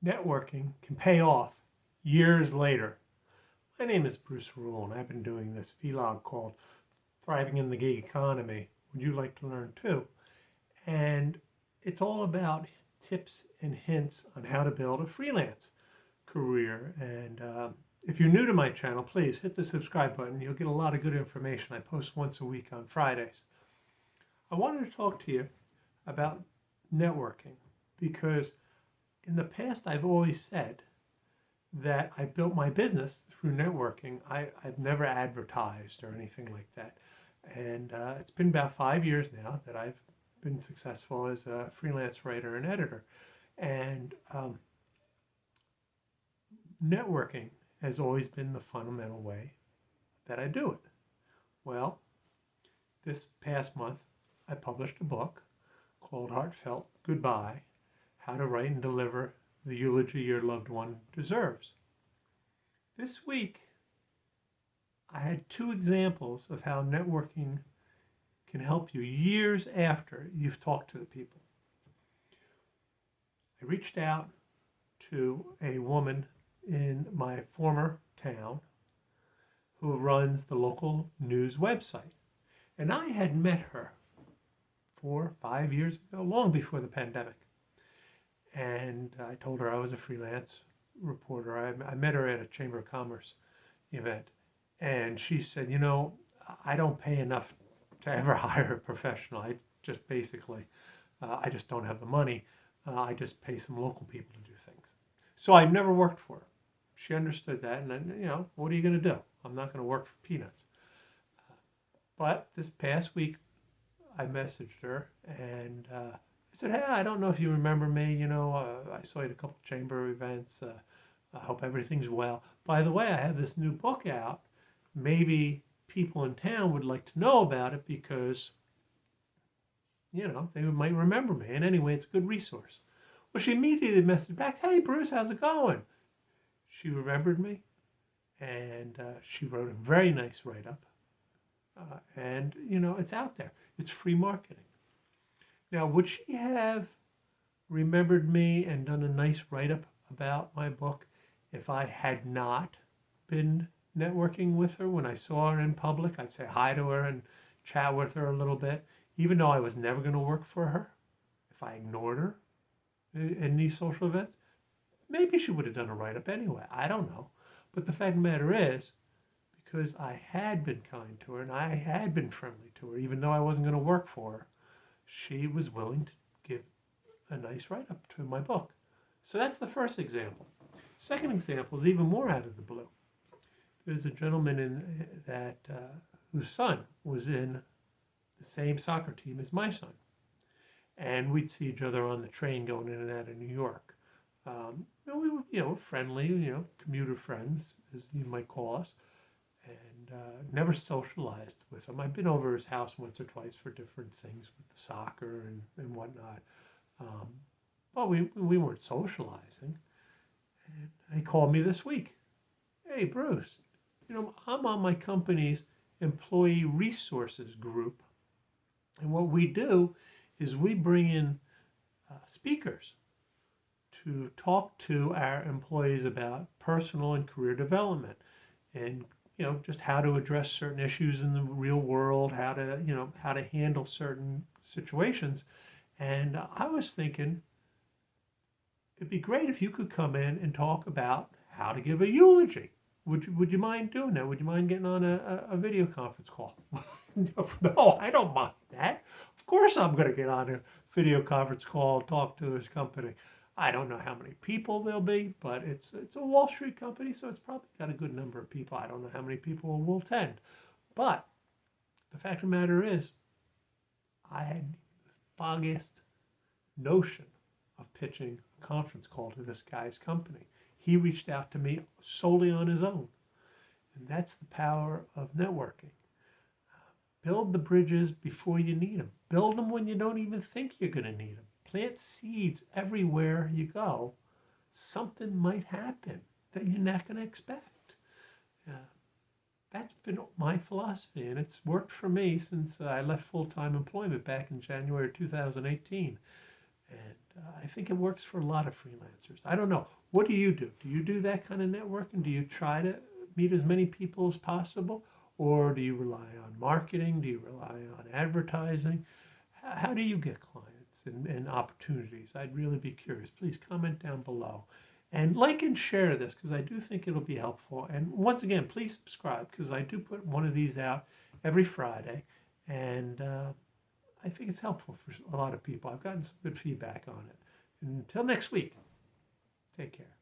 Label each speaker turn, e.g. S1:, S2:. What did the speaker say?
S1: networking can pay off years later. My name is Bruce Rule, and I've been doing this vlog called Thriving in the Gig Economy. Would you like to learn too? And it's all about tips and hints on how to build a freelance career. And if you're new to my channel, please hit the subscribe button. You'll get a lot of good information. I post once a week on Fridays. I wanted to talk to you about networking because in the past I've always said that I built my business through networking. I've never advertised or anything like that. And it's been about 5 years now that I've been successful as a freelance writer and editor. And networking has always been the fundamental way that I do it. Well, this past month, I published a book called Heartfelt Goodbye, How to Write and Deliver the Eulogy Your Loved One Deserves. This week, I had 2 examples of how networking can help you years after you've talked to the people. I reached out to a woman in my former town who runs the local news website. And I had met her 4 or 5 years ago, long before the pandemic. And I told her I was a freelance reporter. I met her at a Chamber of Commerce event. And she said, you know, I don't pay enough to ever hire a professional. I just basically, I just don't have the money. I just pay some local people to do things. So I never worked for her. She understood that. And then, you know, what are you going to do? I'm not going to work for peanuts. But this past week, I messaged her and I said, hey, I don't know if you remember me. You know, I saw you at a couple chamber events. I hope everything's well. By the way, I have this new book out. Maybe people in town would like to know about it because, you know, they might remember me. And anyway, it's a good resource. Well, she immediately messaged back, hey, Bruce, how's it going? She remembered me, and she wrote a very nice write-up. And, you know, it's out there. It's free marketing. Now, would she have remembered me and done a nice write-up about my book if I had not been networking with her? When I saw her in public, I'd say hi to her and chat with her a little bit, even though I was never going to work for her. If I ignored her in these social events, maybe she would have done a write-up anyway. I don't know. But the fact of the matter is, because I had been kind to her and I had been friendly to her, even though I wasn't going to work for her, she was willing to give a nice write-up to my book. So that's the first example. Second example is even more out of the blue. There's a gentleman whose son was in the same soccer team as my son. And we'd see each other on the train going in and out of New York. We were, you know, friendly, you know, commuter friends, as you might call us, and never socialized with him. I've been over his house once or twice for different things with the soccer and whatnot. But we weren't socializing. And he called me this week. Hey, Bruce, you know, I'm on my company's employee resources group. And what we do is we bring in speakers to talk to our employees about personal and career development and, you know, just how to address certain issues in the real world, how to handle certain situations. And I was thinking it'd be great if you could come in and talk about how to give a eulogy. Would you mind doing that? Would you mind getting on a video conference call? No, I don't mind that. Of course I'm going to get on a video conference call and talk to his company. I don't know how many people there'll be, but it's a Wall Street company, so it's probably got a good number of people. I don't know how many people will attend. But the fact of the matter is, I had the foggiest notion of pitching a conference call to this guy's company. He reached out to me solely on his own. And that's the power of networking. Build the bridges before you need them. Build them when you don't even think you're going to need them. Plant seeds everywhere you go. Something might happen that you're not going to expect. That's been my philosophy, and it's worked for me since I left full-time employment back in January 2018. And I think it works for a lot of freelancers. I don't know. What do you do? Do you do that kind of networking? Do you try to meet as many people as possible? Or do you rely on marketing? Do you rely on advertising? How do you get clients and opportunities? I'd really be curious. Please comment down below. And like and share this because I do think it'll be helpful. And once again, please subscribe because I do put one of these out every Friday. And I think it's helpful for a lot of people. I've gotten some good feedback on it. Until next week, take care.